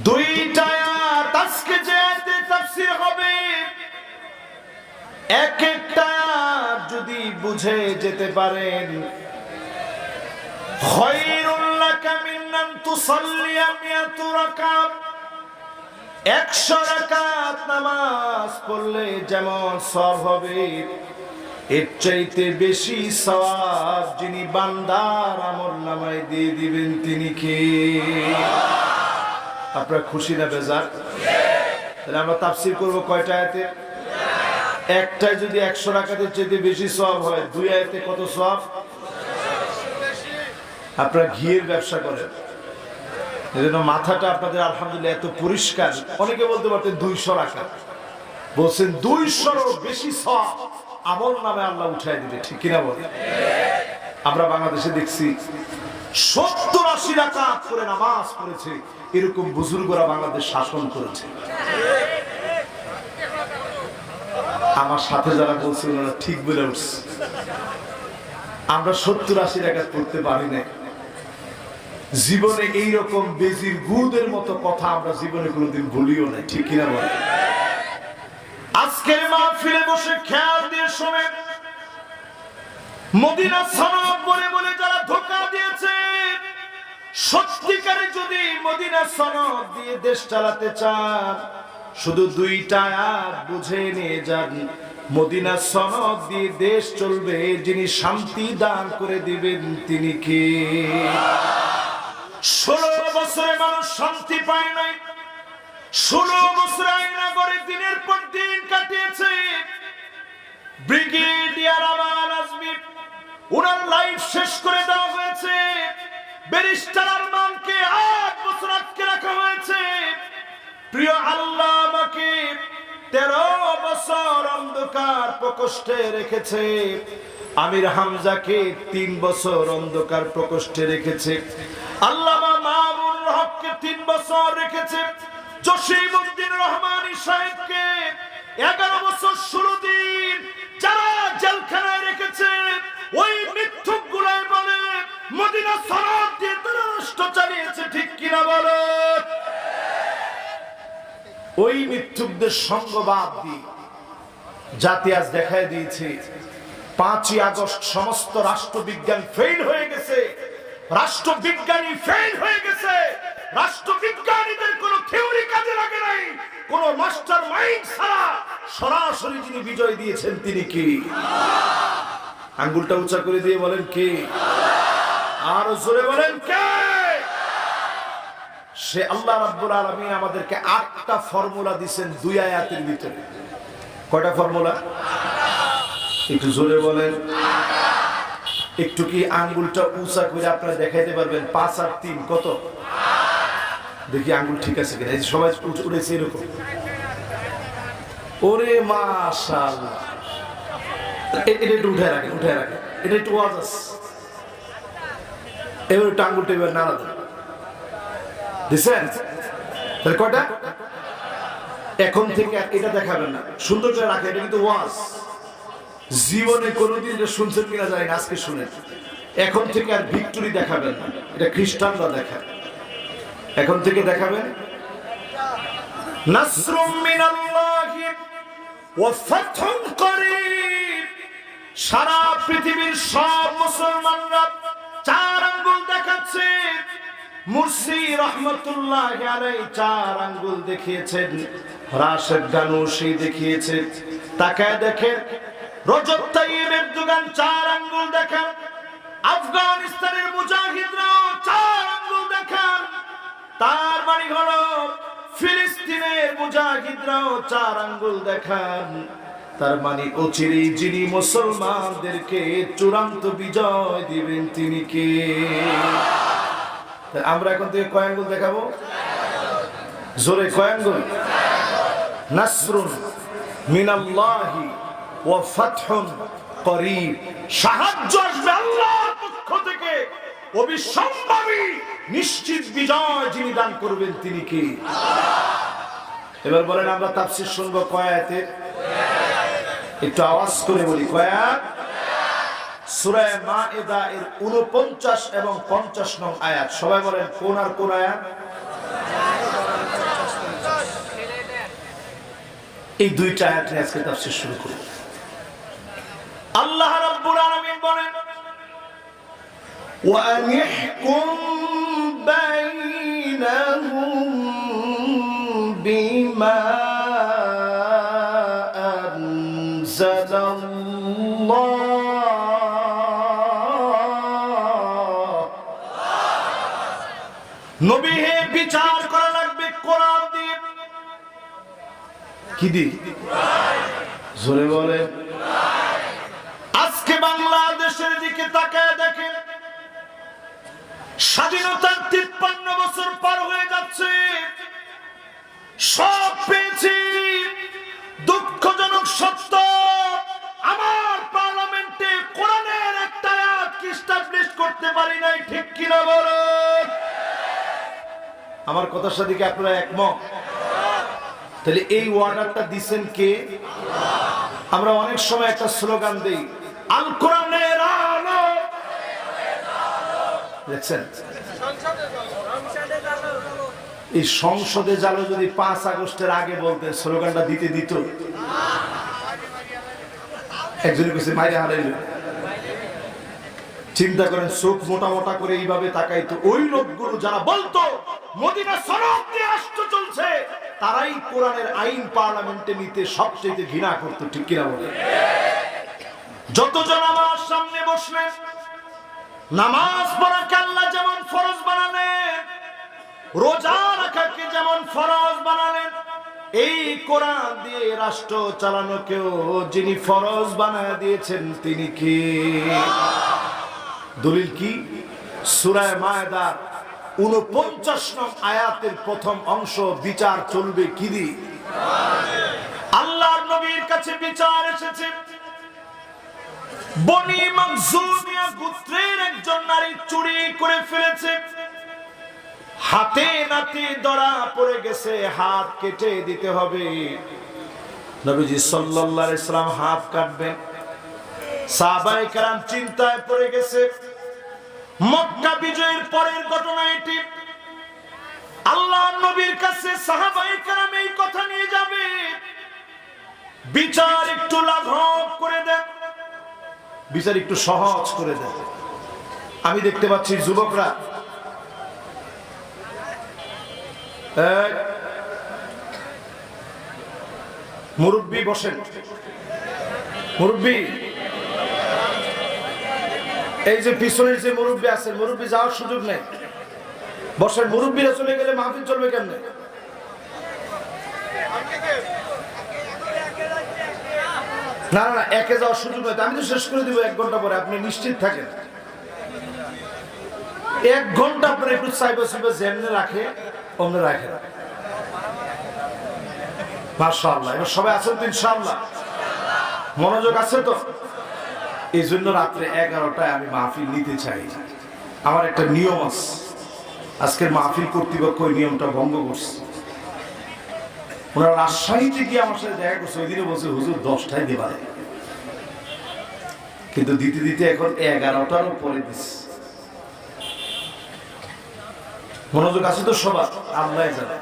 দুইটা আয়াত আজকে যে আয়াতে তাফসীর হবে, এক একটা আয়াত যদি বুঝে যেতে পারেন, খায়রুল লাকা মিন আন তুসাল্লিয়া মিয়াতু রাকাত, 100 রাকাত নামাজ পড়লে যেমন সওয়াব হবে, এর চাইতে বেশি সওয়াব যিনি বান্দার আমলনামায় দিয়ে দিবেন তিনি কে? আপনারা খুশি না বেজার? তাহলে আমরা তাফসীর করব কয়টা আয়াতে? একটাই যদি 100 রাকাতের চাইতে বেশি সওয়াব হয়, দুই আয়াতে কত সওয়াব? আপনারা ঘিয়ের ব্যবসা করেন, এজন্য মাথাটা আপনাদের আলহামদুলিল্লাহ এত পরিষ্কার। অনেকে বলতে পারতেন 200 রাকাত, বলছেন 200-এরও বেশি সওয়াব আমল নামে আল্লাহ উঠাই দিবে, ঠিক কিনা বলেন? আমরা বাংলাদেশে দেখছি 70-80 রাকাত করে নামাজ পড়েছে, এরকম বুজুর্গরা বাংলাদেশ শাসন করেছে। আমার সাথে যারা বলছে ওনারা ঠিক বলে উঠছে। আমরা 70-80 রাকাত পড়তে পারি না। জীবনে এইরকম বেজির গুদের মতো কথা আমরা জীবনে কোনোদিন ভুলিও না, ঠিক কিনা বলেন? আজকের মাহফিলে বসে খেয়াল দিয়ে শোনেন, মদিনা সনদ বলে বলে যারা ধোঁকা দিয়েছে, সত্যিকারে যদি মদিনা সনদ দিয়ে দেশ চালাতে চান, শুধু দুইটা আয়াত বুঝে নিয়ে যান। মদিনা সনদ দিয়ে দেশ চলবে, যিনি শান্তি দান করে দিবেন তিনি কে? 16 বছরে মানুষ শান্তি পায় নাই, 16 বছর আইনা করে দিনের পর দিন কাটিয়েছে। ব্রিগেডিয়ার আমান আজমি, ওনার লাইফ শেষ করে দেওয়া হয়েছে। ব্যারিস্টার আরমানকে 8 বছর আটকে রাখা হয়েছে। প্রিয় আল্লাহ আমাকে 13 বছর অন্ধকার প্রকোষ্ঠে রেখেছে। আমির হামজাকে 3 বছর অন্ধকার প্রকোষ্ঠে রেখেছে। আল্লামা মামুনুল হককে 3 বছর রেখেছে। জসিমউদ্দিন রহমানী সাহেবকে 11 বছর 16 দিন যারা জেলখানায় রেখেছে, ওই মিথ্যুকগুলাই বলে মদিনা সনদ দিয়ে তারা রাষ্ট্র চালিয়েছে, ঠিক কিনা বলো? ওই মিথ্যুকদের সঙ্গবাদ দিয়ে জাতি আজ দেখায় দিয়েছে 5ই আগস্ট সমস্ত রাষ্ট্রবিজ্ঞান ফেল হয়ে গেছে, রাষ্ট্রবিজ্ঞানী ফেল হয়ে গেছে, রাষ্ট্রবিজ্ঞানীদের কোনো থিওরি কাজে লাগে নাই, কোন মাস্টার মাইন্ড ছাড়া সরাসরি যিনি বিজয় দিয়েছেন তিনি কি? আঙ্গুলটা উঁচা করে দিয়ে বলেন কি? আর জোরে বলেন কে? সে আল্লাহ রাব্বুল আলামিন আমাদেরকে 8টা ফর্মুলা দিবেন 2 আয়াতের ভিতরে। কয়টা ফর্মুলা? একটু জোরে বলেন। একটু কি আঙ্গুলটা উঁচা করে আপনারা দেখাইতে পারবেন? 5 আর 3 কত? দেখি আঙ্গুল ঠিক আছে কিনা। এই সবাই উঠেছে এরকম। ওরে মাশাআল্লাহ, এটা একটু উঠে রাখেন, উঠে রাখেন, এটা একটু ওয়াজ আছে। এবার একটু আঙ্গুলটা এবার নাড়া দেন, দিছেন? তাহলে কয়টা? এখন থেকে এটা দেখাবেন না, সুন্দর করে রাখেন, এটা কিন্তু ওয়াজ। জীবনে কোনোদিন এটা শুনছেন কিনা জানি না, আজকে শুনেন। এখন থেকে আর ভিক্টরি দেখাবেন না, এটা খ্রিস্টানরা দেখায়। এখন থেকে দেখাবেন নাসরুম মিনাল্লাহি ওয়া ফাতহুন করিব। সারা পৃথিবীর সব মুসলমানরা 4 আঙ্গুল দেখাচ্ছে। মুরসি রহমাতুল্লাহি আলাইহি 4 আঙ্গুল দেখিয়েছেন, রাশেদ গানুশি দেখিয়েছেন। তাকায় দেখেন, রজব তাইয়িব এরদোগান 4 আঙ্গুল দেখান। আফগানিস্তানের মুজাহিদরাও 4 আঙ্গুল দেখান। তার মানে হলো ফিলিস্তিনের মুজাহিদরাও 4 আঙ্গুল দেখান। তার মানে অচিরেই যিনি মুসলমানদেরকে চূড়ান্ত বিজয় দিবেন তিনি কে? আমরা এখন থেকে কয় আঙ্গুল দেখাবো? জোরে কয় আঙ্গুল? নাসরুন মিনাল্লাহি ওয়া ফাতহুন করিব। সাহায্য আসবে আল্লাহর পক্ষ থেকে, অবিসম্ভাবী নিশ্চিত বিজয় যিনি দান করবেন তিনি কে? এবার বলেন আমরা তাফসীর শুনবো কয় আয়াতে? একটু আওয়াজ করে বলি, কয় আয়াত? সূরা মাইদা এর 49 এবং 50 নং আয়াত। সবাই বলেন কোন আর কোন আয়াত? এই দুইটা আয়াত নিয়ে আজকে তাফসীর শুরু করি। আল্লাহ রাব্বুল আলামিন বলেন, ওয়া আনিহকুম বাইনাহুম বিমা আনজালাল্লাহ, নবী হে বিচার করা লাগবে কোরআন দিয়ে। কি দিয়ে? জোরে বলে। আজকে বাংলাদেশের দিকে তাকায় দেখেন, স্বাধীনতার 53 বছর পার হয়ে যাচ্ছে, সব পেয়েছি। দুঃখজনক সত্য, আমার পার্লামেন্টে কোরআনের একটা আয়াত এস্টাবলিশ করতে পারি নাই। ঠিক কিনা বলেন? আমার কথার সাথে কি আপনারা একমত? তাহলে এই ওয়ার্ডারটা দিবেন কে? আমরা অনেক সময় একটা স্লোগান দেই, আল কোরআনের আলো। দেখছেন, এই সংসদে জালো যদি 5 আগস্টের আগে বলতে স্লোগানটা দিতে দিত, একজনের কাছে মাইরে হারাইল। চিন্তা করেন, চোখ মোটা মোটা করে এইভাবে তাকাইতো। ওই লোকগুলো যারা বলতো মদিনা সনদ দিয়ে রাষ্ট্র চলছে, তারাই কোরআনের আইন পার্লামেন্টে নিতে সবচেয়ে ঘৃণা করতো। ঠিক কিনা বলে? যতজন আমার সামনে বসলেন, নামাজ পড়াকে আল্লাহ যেমন ফরজ বানালেন, রোজা রাখাকে যেমন ফরজ বানালেন, এই কোরআন দিয়ে রাষ্ট্র চালানোকেও যিনি ফরজ বানায় দিয়েছেন তিনি কি? দলিল কি? সূরা মায়েদার 49 নং আয়াতের প্রথম অংশ, বিচার চলবে কি দিয়ে? আল্লাহর নবীর কাছে বিচার এসেছে। বনি মাখজুমিয়া গোত্রের একজন নারী চুরি করে ফেলেছে, হাতে নাতে ধরা পড়ে গেছে, হাত কেটে দিতে হবে। নবীজি সাল্লাল্লাহু আলাইহি সাল্লাম হাত কাটবেন, সাহাবায়ে কেরাম চিন্তায় পড়ে গেছে। মক্কা বিজয়ের পরের ঘটনা এটি। আল্লাহর নবীর কাছে সাহাবায়ে কেরাম এই কথা নিয়ে যাবে, বিচার একটু লাঘব করে দেন, বিচার একটু সহজ করে দেন। আমি দেখতে পাচ্ছি যুবকরা, মুরব্বী বসেন, মুরব্বী, এই যে পিছনের যে মুরব্বী আছেন, মুরব্বী যাওয়ার সুযোগ নেই, বসেন। মুরব্বীরা চলে গেলে মাহফিল চলবে কেমনে? না না, একে যাওয়ার সুযোগ নেই। আমি তো শেষ করে দিব 1 ঘন্টা পরে, আপনি নিশ্চিত থাকেন। 1 ঘন্টা আপনার একটু চাইবে যেমনি রাখে অমনি রাখে। মাশাআল্লাহ, এবার সবাই আছেন তো ইনশাআল্লাহ? মনোযোগ আছে তো? এই জন্য রাত্রে 11টায় আমি মাহফিল নিতে চাই। আমার একটা নিয়ম আছে, আজকের মাহফিল কর্তৃপক্ষ ওই নিয়মটা ভঙ্গ করছে। ওনারা রাজশাহীতে গিয়ে আমার সাথে দেখা করছে, ওই দিনে বলছে হুজুর 10টায় দেবা, কিন্তু দিতে দিতে এখন 11টারও পরে দিচ্ছে। মনোযোগ আছে তো সবার? আল্লাহ জানে।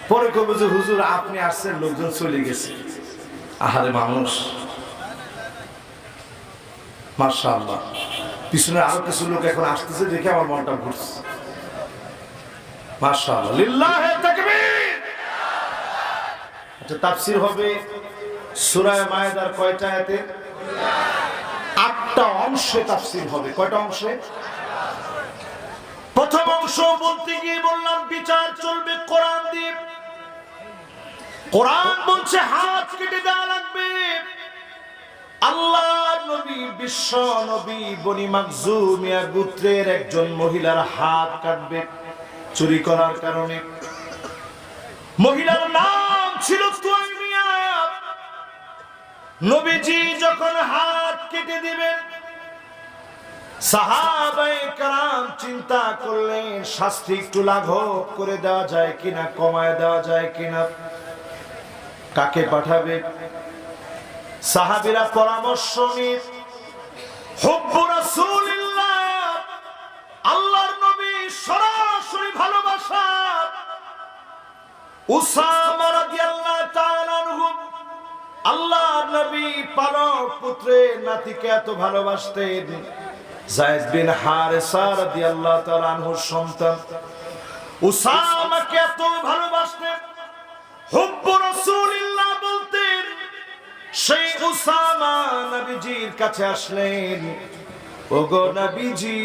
পরে কবে যে হুজুর আপনি আসছেন, লোকজন চলে গেছে। আহারে মানুষ, মাশাআল্লাহ। পিছনে আরো কিছু লোক এখন আসতেছে দেখে আমার মনটা ঘুরছে। মাশাআল্লাহ, লিল্লাহে তাকবীর। আচ্ছা, তাফসীর হবে সূরা মায়েদার কয়টা আয়াতে? 8টা অংশে তাফসীর হবে। কয়টা অংশে? প্রথম অংশ বলতে গিয়ে বললাম বিচার চলবে কোরআন দিয়ে। কোরআন বলছে হাত কেটে দেওয়া লাগবে। আল্লাহর নবী, বিশ্ব নবী বনি মাখজুমিয়া গোত্রের একজন মহিলার হাত কাটবে চুরি করার কারণে। মহিলার নাম ছিল তুয়াইমিয়া। নবীজি যখন হাত কেটে দিবেন, সাহাবায়ে কেরাম চিন্তা করলেন শাস্তি একটু লাঘব করে দেওয়া যায় কিনা, কমায় দেওয়া যায় কিনা, কাকে পাঠাবে। সাহাবীরা পরামর্শ নিয়ে হুব্বু রাসূলিল্লাহ, আল্লাহর নবী সরাসরি ভালোবাসা, উসামা রাদিয়াল্লাহু তাআলা আনহু আল্লাহ নবী পালক পুত্রের নাতিকে এত ভালোবাসতেন। যায়েদ বিন হারেসা রাদিয়াল্লাহু তাআলা আনহুর সন্তান উসামাকে এত ভালোবাসতেন। হুব্বু রাসূলিল্লাহ বলতেন। সেই উসামা নবীজির কাছে আসলেন, ওগো নবীজি,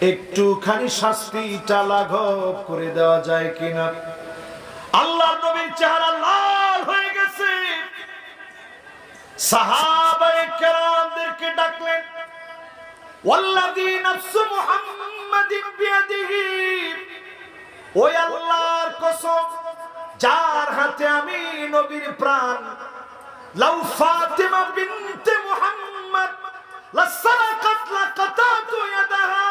একটুখানি শাস্তিটা লাঘব করে দেওয়া যায় কিনা? আল্লাহর নবীর চেহারা লাল হয়ে গেছে। সাহাবায়ে কেরামদেরকে ডাকলেন, ওয়াল্লাযী নাফসু মুহাম্মাদিন বিয়াদিহি, ওই আল্লাহর কসম যার হাতে আমি নবীর প্রাণ, লাউ ফাতিমা বিনতে মুহাম্মদ লাসারাকাত লাকাতাতু ইয়াদাহা,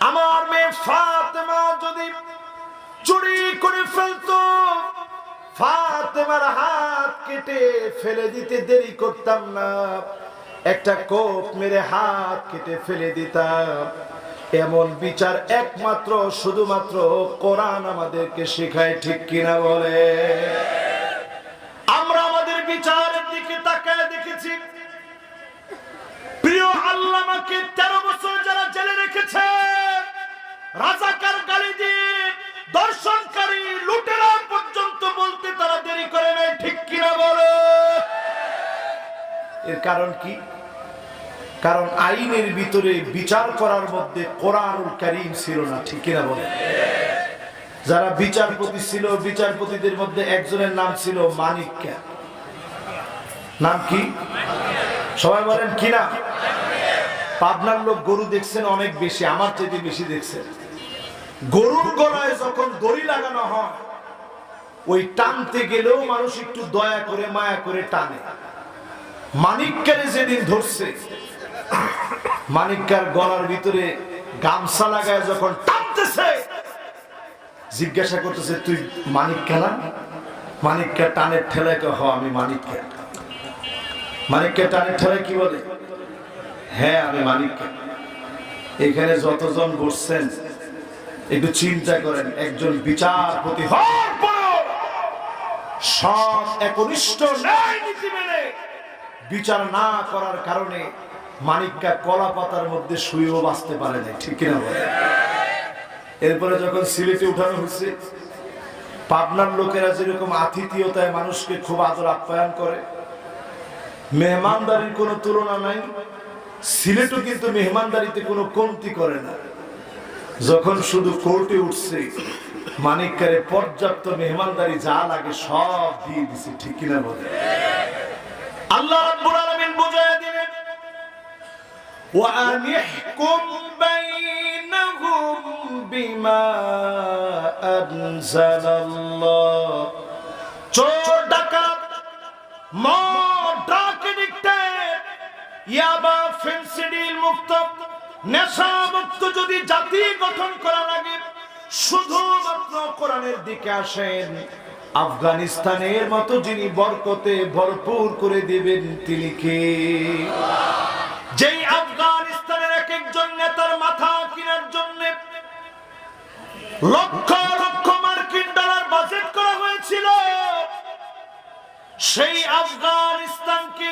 আমার মেয়ে ফাতেমা যদি চুরি করে ফেলতো, ফাতেমার হাত কেটে ফেলে দিতে দেরি করতাম না, একটা কোপ মেরে হাত কেটে ফেলে দিতাম। এমন বিচার একমাত্র শুধুমাত্র কোরআন আমাদেরকে শেখায়, ঠিক কিনা বলে? আমরা আমাদের বিচারের দিকে তাকায় দেখেছি, প্রিয় আল্লামাকে 13 বছর যারা জেলে রেখেছে, রাজাকার গালি দিয়ে দর্শনকারী লুটেরা পর্যন্ত বলতে তারা দেরি করে নাই, ঠিক কিনা বলে? এর কারণ কি? কারণ আইনের ভিতরে বিচার করার মধ্যে কোরআনুল কারীম ছিল না, ঠিক কিনা বলে? যারা বিচারপতি ছিল, বিচারপতিদের মধ্যে একজনের নাম ছিল মানিক্কা। নাম কি? সবাই বলেন কি না? পাবনার লোক গরু দেখছেন অনেক বেশি, আমার চাইতে বেশি দেখছেন। গরুর গলায় যখন দড়ি লাগানো হয়, ওই টানতে গেলেও মানুষ একটু দয়া করে মায়া করে টানে। মানিক্কারে যেদিন ধরছে, মানিক্কার গলার ভিতরে গামছা লাগায় যখন টানতেছে, জিজ্ঞাসা করতেছে, তুই মানিক্কা না? মানিক্কা টানের ঠেলায় হ, আমি মানিক্কা। মানিক্কা টানের ঠেলায় কি বলে? হ্যাঁ, আমি মানিক্কা। এখানে যতজন বসছেন একটু চিন্তা করেন, একজন বিচারপতি হওয়ার পরও সৎ একনিষ্ঠ ন্যায় নীতি মেনে বিচার না করার কারণে মানিক্কা কলা পাতার মধ্যে শুয়েও বাঁচতে পারে না, ঠিক কিনা বলে? এরপরে যখন সিলেটে উঠানো হয়েছে, পাবনার লোকেরা যেরকম আতিথেয়তায় মানুষকে খুব আদর আপ্যায়ন করে, মেহমানদারির কোনো তুলনা নাই, সিলেটও কিন্তু মেহমানদারিতে কোনো কমতি করে না। যখন শুধু কোর্টে উঠছে, মানিক্কারে পর্যাপ্ত মেহমানদারি যা লাগে সব দিয়ে দিছে, ঠিক কিনা বলে? আল্লাহ রাব্বুল আলামিন বুঝায় দিলেন, ওয়া আনিহকুম বাইনাহুম বিমা আনজালাল্লাহ। চোর ডাকাত, মদ ডাকাত, ইয়াবা ফেন্সিডিল মুক্ত, নেশা মুক্ত যদি জাতি গঠন করা লাগে, শুধুমাত্র কোরআনের দিকে আসেন। আফগানিস্তানের মতো যিনি বরকতে ভরপুর করে দিবেন তিনি কে? যেই আফগানিস্তানের এক একজন নেতার মাথা কেনার জন্য লক্ষ লক্ষ মার্কিন ডলার বাজেট করা হয়েছিল, সেই আফগানিস্তানকে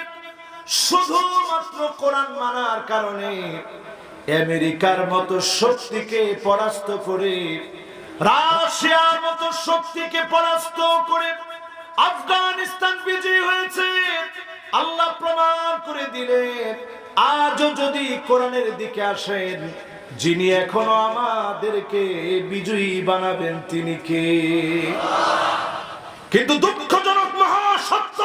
শুধুমাত্র কোরআন মানার কারণে আমেরিকার মতো শক্তিকে পরাস্ত করে, রাশিয়ার মতো শক্তিকে পরাস্ত করে আফগানিস্তান বিজয়ী হয়েছে। আল্লাহ প্রমাণ করে দিলেন, আজও যদি কোরআনের দিকে আসেন, যিনি এখনো আমাদেরকে বিজয়ী বানাবেন তিনি কে? কিন্তু দুঃখজনক মহাসত্য,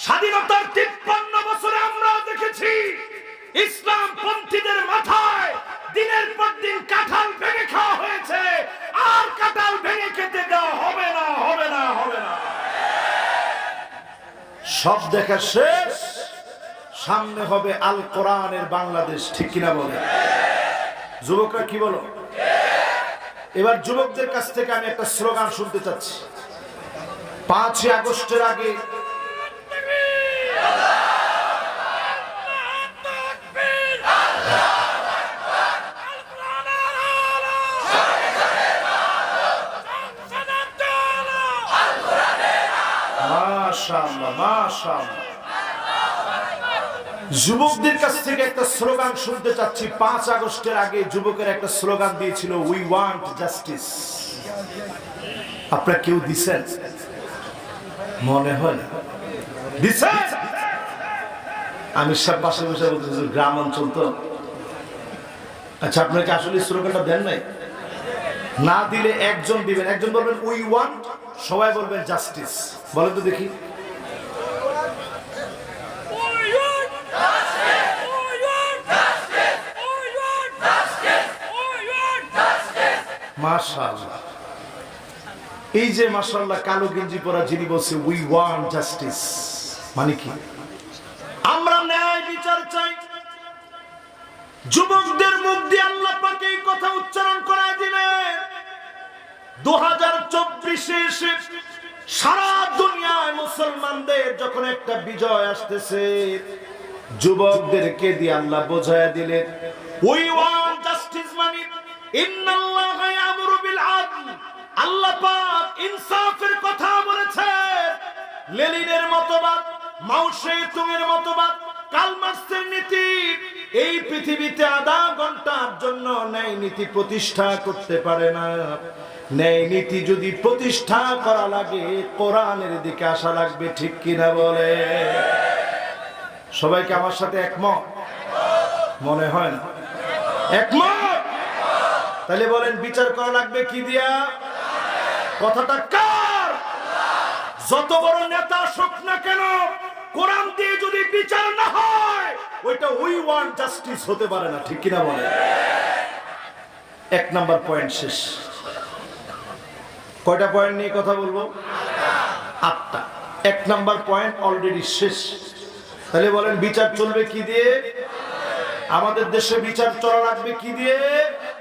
স্বাধীনতার 53 বছরে আমরা দেখেছি ইসলাম পন্থীদের মাথায় দিনের পর দিন কাঁঠাল ভেঙে খাওয়া হয়েছে, আর কাঁঠাল ভেঙে খেতে দেওয়া হবে না, হবে না, হবে না। সব দেখা শেষ, সামনে হবে আল কোরআনের বাংলাদেশ, ঠিক কিনা বলে? যুবকরা কি বলো? এবার যুবকদের কাছ থেকে আমি একটা স্লোগান শুনতে চাচ্ছি। 5ই আগস্টের আগে মাশাআল্লাহ মাশাআল্লাহ। যুবকদের কাছ থেকে একটা স্লোগান শুনতে চাচ্ছি। 5 আগস্টের আগে যুবকের একটা স্লোগান দিয়েছিল, উই ওয়ান্ট জাস্টিস। আপনারা কেউ দিছেন? মনে হয় না দিছেন। আমি সব পাশে বসে বলতেছি গ্রাম অঞ্চল তো। আচ্ছা, আপনারা কি আসলে স্লোগানটা দেন নাই? না দিলে একজন দিবেন, একজন বলবেন উই ওয়ান্ট, সবাই বলবেন জাস্টিস। বলেন তো দেখি। মাশাআল্লাহ। এই যে মাশাআল্লাহ কালো গেঞ্জি পরা যিনি বলছে উই ওয়ান্ট জাস্টিস, মানে কি? আমরা ন্যায় বিচার চাই। যুবকদের মুখ দিয়ে আল্লাহ পাক এই কথা উচ্চারণ করায় দিলেন। 2024-এ এসে সারা দুনিয়ায় মুসলমানদের যখন একটা বিজয় আসতেছে, যুবকদেরকে দিয়ে আল্লাহ বোঝায় দিলেন উই ওয়ান্ট জাস্টিস, মানে ইন্নাল্লাহা ইয়ামুরু বিল আদল। আল্লাহ পাক ইনসাফের কথা বলেছেন। লেনিনের মতবাদ, মাও সেতুংয়ের মতবাদ, কার্ল মার্কসের নীতি এই পৃথিবীতে আধা ঘন্টার জন্য ন্যায় নীতি প্রতিষ্ঠা করতে পারে না। ন্যায় নীতি যদি প্রতিষ্ঠা করা লাগে কোরআনের দিকে আসা লাগবে, ঠিক কিনা বলে? সবাইকে আমার সাথে একমত মনে হয় না? একমত? তাহলে বলেন বিচার করা লাগবে কি দিয়া? কথাটা কার? যত বড় নেতা আসুক না কেন, কোরআন দিয়ে যদি বিচার না হয় ওইটা উই ওয়ান্ট জাস্টিস হতে পারে না, ঠিক কিনা বলে? 1 নাম্বার পয়েন্ট শেষ। কয়টা পয়েন্ট নিয়ে কথা বলবো? 8টা। 1 নাম্বার পয়েন্ট অলরেডি শেষ। তাহলে বলেন বিচার চলবে কি দিয়ে? আমাদের দেশে বিচার চলা লাগবে কি দিয়ে?